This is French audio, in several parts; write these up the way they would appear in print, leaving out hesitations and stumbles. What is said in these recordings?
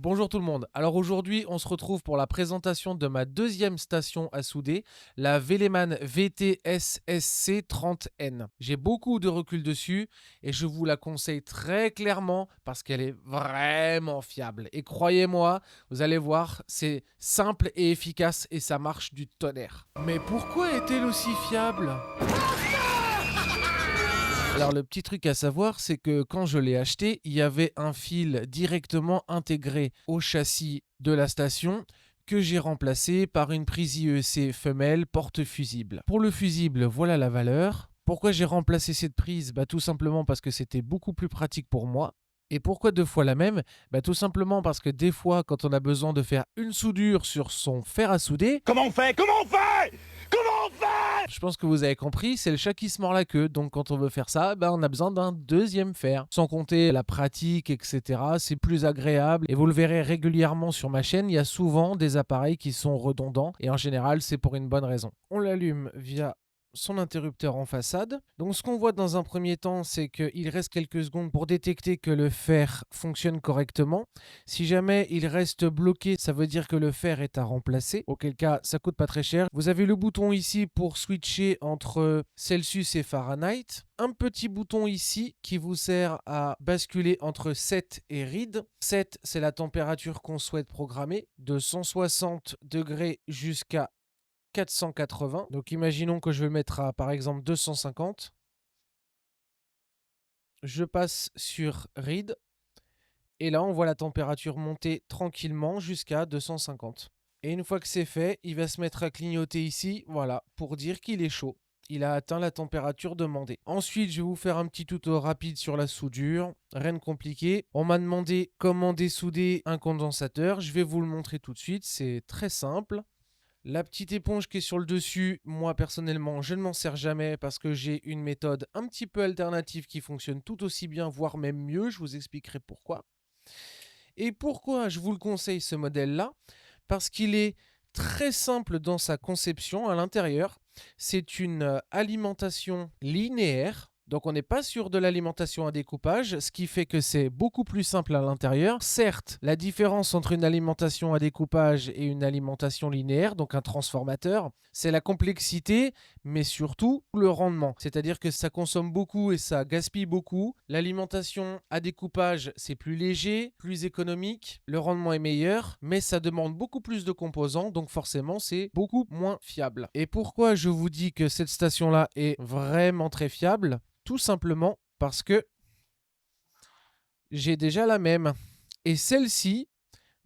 Bonjour tout le monde. Alors aujourd'hui, on se retrouve pour la présentation de ma deuxième station à souder, la Veleman VTSSC 30N. J'ai beaucoup de recul dessus et je vous la conseille très clairement parce qu'elle est vraiment fiable. Et croyez-moi, vous allez voir, c'est simple et efficace et ça marche du tonnerre. Mais pourquoi est-elle aussi fiable ? Alors le petit truc à savoir, c'est que quand je l'ai acheté, il y avait un fil directement intégré au châssis de la station que j'ai remplacé par une prise IEC femelle porte-fusible. Pour le fusible, voilà la valeur. Pourquoi j'ai remplacé cette prise ? Tout simplement parce que c'était beaucoup plus pratique pour moi. Et pourquoi deux fois la même ? Tout simplement parce que des fois, quand on a besoin de faire une soudure sur son fer à souder, Comment on fait? Comment on fait? Comment on fait? je pense que vous avez compris, c'est le chat qui se mord la queue. Donc quand on veut faire ça, on a besoin d'un deuxième fer. Sans compter la pratique, etc. C'est plus agréable. Et vous le verrez régulièrement sur ma chaîne, il y a souvent des appareils qui sont redondants. Et en général, c'est pour une bonne raison. On l'allume via son interrupteur en façade. Donc ce qu'on voit dans un premier temps, c'est qu'il reste quelques secondes pour détecter que le fer fonctionne correctement. Si jamais il reste bloqué, ça veut dire que le fer est à remplacer, auquel cas ça coûte pas très cher. Vous avez le bouton ici pour switcher entre Celsius et Fahrenheit. Un petit bouton ici qui vous sert à basculer entre 7 et RID. 7, c'est la température qu'on souhaite programmer, de 160 degrés jusqu'à 480. Donc imaginons que je vais le mettre à par exemple 250. Je passe sur RID et là on voit la température monter tranquillement jusqu'à 250. Et une fois que c'est fait, il va se mettre à clignoter ici, voilà, pour dire qu'il est chaud. Il a atteint la température demandée. Ensuite, je vais vous faire un petit tuto rapide sur la soudure. Rien de compliqué. On m'a demandé comment dessouder un condensateur. Je vais vous le montrer tout de suite. C'est très simple. La petite éponge qui est sur le dessus, moi personnellement, je ne m'en sers jamais parce que j'ai une méthode un petit peu alternative qui fonctionne tout aussi bien, voire même mieux. Je vous expliquerai pourquoi. Et pourquoi je vous le conseille ce modèle-là ? Parce qu'il est très simple dans sa conception à l'intérieur. C'est une alimentation linéaire. Donc on n'est pas sur de l'alimentation à découpage, ce qui fait que c'est beaucoup plus simple à l'intérieur. Certes, la différence entre une alimentation à découpage et une alimentation linéaire, donc un transformateur, c'est la complexité, mais surtout le rendement. C'est-à-dire que ça consomme beaucoup et ça gaspille beaucoup. L'alimentation à découpage, c'est plus léger, plus économique, le rendement est meilleur, mais ça demande beaucoup plus de composants, donc forcément c'est beaucoup moins fiable. Et pourquoi je vous dis que cette station-là est vraiment très fiable ? Tout simplement parce que j'ai déjà la même. Et celle-ci,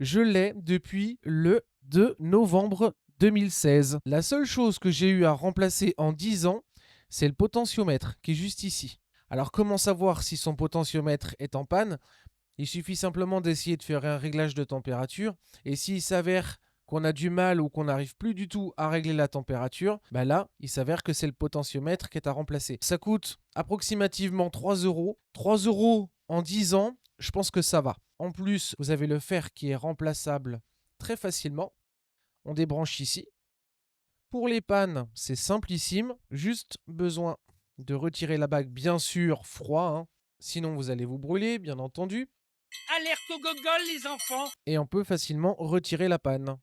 je l'ai depuis le 2 novembre 2016. La seule chose que j'ai eu à remplacer en 10 ans, c'est le potentiomètre qui est juste ici. Alors comment savoir si son potentiomètre est en panne ? Il suffit simplement d'essayer de faire un réglage de température. Et s'il s'avère qu'on a du mal ou qu'on n'arrive plus du tout à régler la température, là, il s'avère que c'est le potentiomètre qui est à remplacer. Ça coûte approximativement 3 euros. 3 euros en 10 ans, je pense que ça va. En plus, vous avez le fer qui est remplaçable très facilement. On débranche ici. Pour les pannes, c'est simplissime. Juste besoin de retirer la bague, bien sûr, froid, hein. Sinon, vous allez vous brûler, bien entendu. Alerte au gogol, les enfants! Et on peut facilement retirer la panne.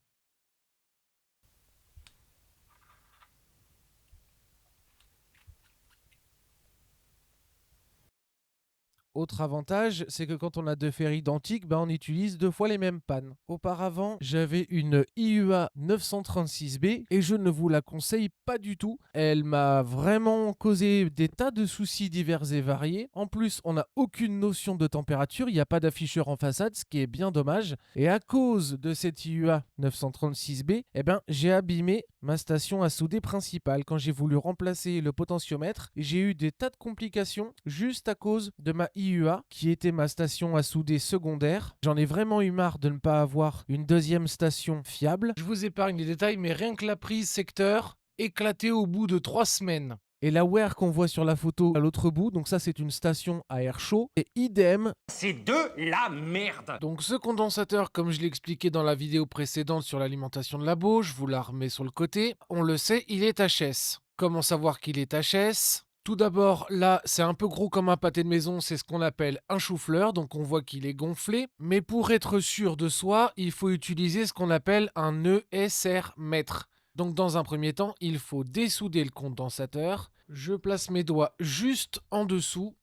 Autre avantage, c'est que quand on a deux fers identiques, on utilise deux fois les mêmes pannes. Auparavant, j'avais une IUA 936B et je ne vous la conseille pas du tout. Elle m'a vraiment causé des tas de soucis divers et variés. En plus, on n'a aucune notion de température, il n'y a pas d'afficheur en façade, ce qui est bien dommage. Et à cause de cette IUA 936B, j'ai abîmé ma station à souder principale. Quand j'ai voulu remplacer le potentiomètre, j'ai eu des tas de complications juste à cause de ma IUA, qui était ma station à souder secondaire. J'en ai vraiment eu marre de ne pas avoir une deuxième station fiable. Je vous épargne les détails, mais rien que la prise secteur éclatée au bout de 3 semaines. Et la wear qu'on voit sur la photo à l'autre bout, donc ça c'est une station à air chaud, et idem. C'est de la merde! Donc ce condensateur, comme je l'ai expliqué dans la vidéo précédente sur l'alimentation de labo, je vous la remets sur le côté. On le sait, il est HS. Comment savoir qu'il est HS ? Tout d'abord, là, c'est un peu gros comme un pâté de maison, c'est ce qu'on appelle un chou-fleur, donc on voit qu'il est gonflé. Mais pour être sûr de soi, il faut utiliser ce qu'on appelle un ESR mètre. Donc dans un premier temps, il faut dessouder le condensateur. Je place mes doigts juste en dessous.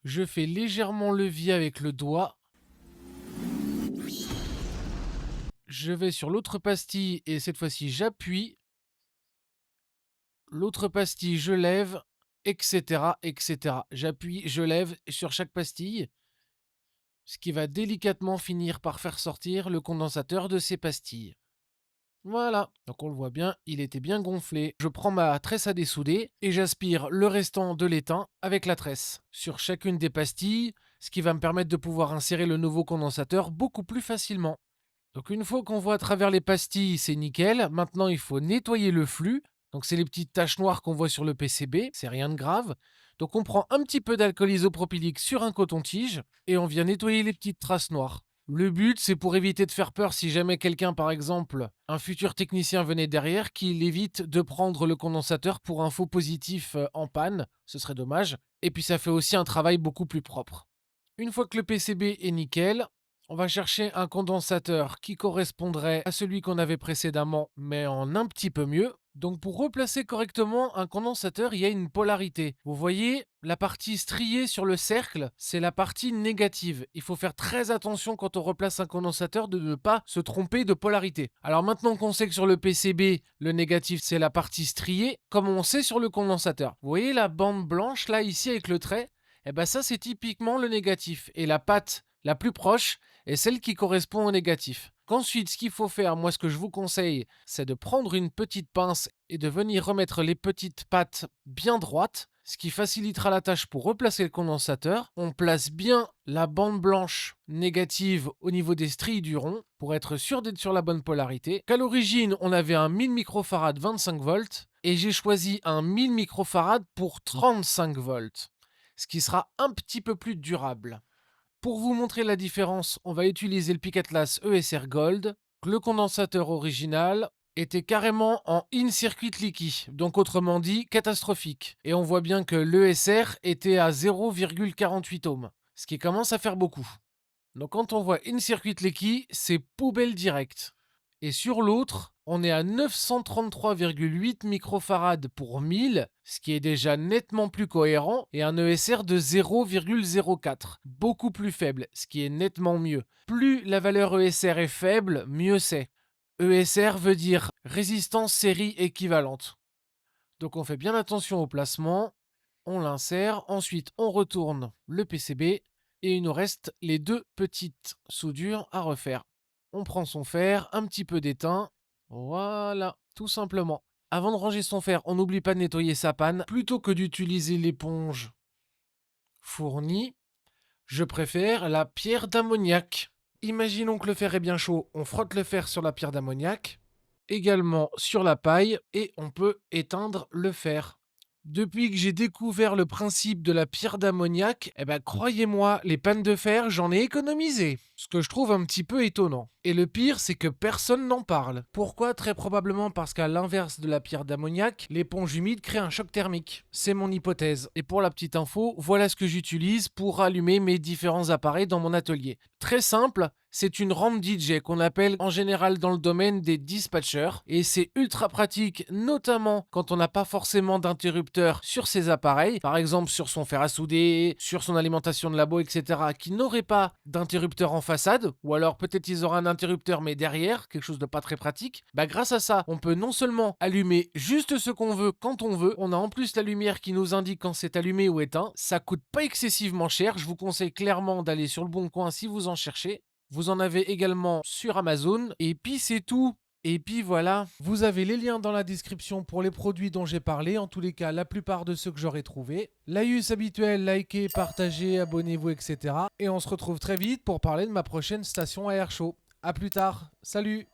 Je fais légèrement levier avec le doigt. Je vais sur l'autre pastille et cette fois-ci j'appuie. L'autre pastille, je lève, etc., etc. J'appuie, je lève sur chaque pastille, ce qui va délicatement finir par faire sortir le condensateur de ces pastilles. Voilà, donc on le voit bien, il était bien gonflé. Je prends ma tresse à dessouder et j'aspire le restant de l'étain avec la tresse sur chacune des pastilles, ce qui va me permettre de pouvoir insérer le nouveau condensateur beaucoup plus facilement. Donc une fois qu'on voit à travers les pastilles, c'est nickel. Maintenant, il faut nettoyer le flux. Donc c'est les petites taches noires qu'on voit sur le PCB, c'est rien de grave. Donc on prend un petit peu d'alcool isopropylique sur un coton-tige et on vient nettoyer les petites traces noires. Le but, c'est pour éviter de faire peur si jamais quelqu'un, par exemple, un futur technicien venait derrière, qu'il évite de prendre le condensateur pour un faux positif en panne, ce serait dommage. Et puis ça fait aussi un travail beaucoup plus propre. Une fois que le PCB est nickel, on va chercher un condensateur qui correspondrait à celui qu'on avait précédemment, mais en un petit peu mieux. Donc pour replacer correctement un condensateur, il y a une polarité. Vous voyez, la partie striée sur le cercle, c'est la partie négative. Il faut faire très attention quand on replace un condensateur de ne pas se tromper de polarité. Alors maintenant qu'on sait que sur le PCB, le négatif c'est la partie striée, comme on sait sur le condensateur. Vous voyez la bande blanche là ici avec le trait? Eh bien ça c'est typiquement le négatif. Et la patte la plus proche est celle qui correspond au négatif. Qu'ensuite, ce qu'il faut faire, moi ce que je vous conseille, c'est de prendre une petite pince et de venir remettre les petites pattes bien droites, ce qui facilitera la tâche pour replacer le condensateur. On place bien la bande blanche négative au niveau des stries du rond pour être sûr d'être sur la bonne polarité. Qu'à l'origine, on avait un 1000 microfarad 25 volts et j'ai choisi un 1000 microfarad pour 35 volts, ce qui sera un petit peu plus durable. Pour vous montrer la différence, on va utiliser le Pic Atlas ESR Gold. Le condensateur original était carrément en in-circuit leaky, donc autrement dit catastrophique. Et on voit bien que l'ESR était à 0,48 ohms, ce qui commence à faire beaucoup. Donc quand on voit in-circuit leaky, c'est poubelle directe. Et sur l'autre, on est à 933,8 microfarad pour 1000, ce qui est déjà nettement plus cohérent, et un ESR de 0,04, beaucoup plus faible, ce qui est nettement mieux. Plus la valeur ESR est faible, mieux c'est. ESR veut dire résistance série équivalente. Donc on fait bien attention au placement, on l'insère, ensuite on retourne le PCB, et il nous reste les deux petites soudures à refaire. On prend son fer, un petit peu d'étain, voilà, tout simplement. Avant de ranger son fer, on n'oublie pas de nettoyer sa panne. Plutôt que d'utiliser l'éponge fournie, je préfère la pierre d'ammoniac. Imaginons que le fer est bien chaud, on frotte le fer sur la pierre d'ammoniac, également sur la paille, et on peut éteindre le fer. Depuis que j'ai découvert le principe de la pierre d'ammoniac, croyez-moi, les pannes de fer, j'en ai économisé. Ce que je trouve un petit peu étonnant. Et le pire, c'est que personne n'en parle. Pourquoi? Très probablement parce qu'à l'inverse de la pierre d'ammoniac, l'éponge humide crée un choc thermique. C'est mon hypothèse. Et pour la petite info, voilà ce que j'utilise pour allumer mes différents appareils dans mon atelier. Très simple, c'est une rampe DJ qu'on appelle en général dans le domaine des dispatchers. Et c'est ultra pratique, notamment quand on n'a pas forcément d'interrupteur sur ses appareils, par exemple sur son fer à souder, sur son alimentation de labo, etc., qui n'aurait pas d'interrupteur en façade, ou alors peut-être ils auraient un interrupteur mais derrière, quelque chose de pas très pratique. Grâce à ça, on peut non seulement allumer juste ce qu'on veut quand on veut, on a en plus la lumière qui nous indique quand c'est allumé ou éteint. Ça coûte pas excessivement cher, je vous conseille clairement d'aller sur le Bon Coin si vous en cherchez. Vous en avez également sur Amazon, et puis c'est tout. Et puis voilà, vous avez les liens dans la description pour les produits dont j'ai parlé, en tous les cas la plupart de ceux que j'aurai trouvés. Laïus habituel, likez, partagez, abonnez-vous, etc. Et on se retrouve très vite pour parler de ma prochaine station à air chaud. A plus tard, salut!